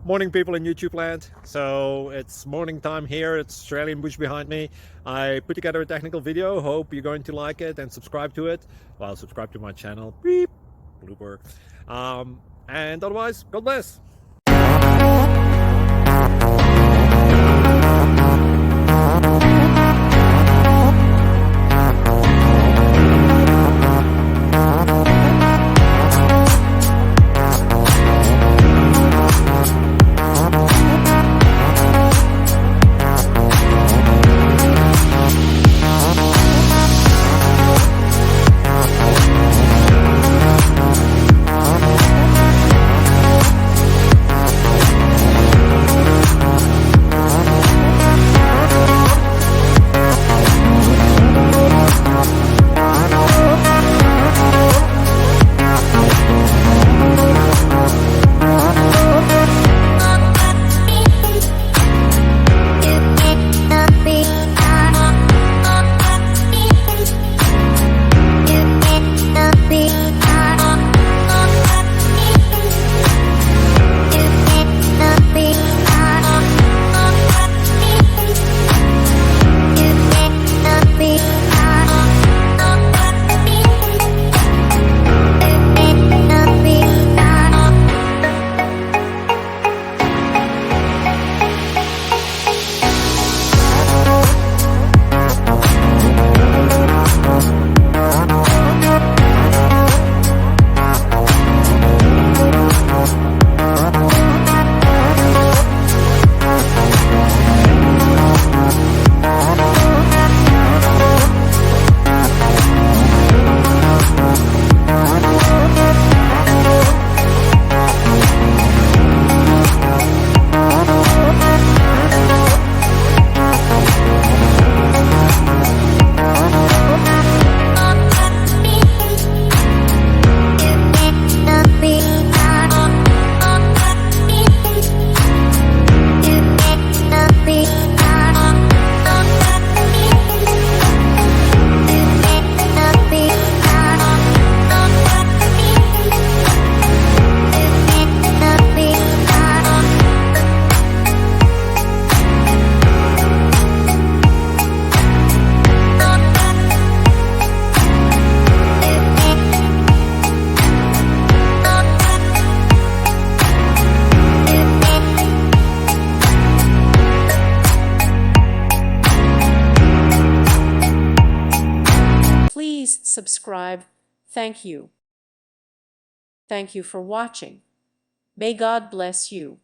Morning, people in YouTube land. So it's morning time here. It's Australian bush behind me. I put together a technical video. Hope you're going to like it and subscribe to it. Well, subscribe to my channel. Beep. Blooper. And otherwise, God bless. Please subscribe. Thank you. Thank you for watching. May God bless you.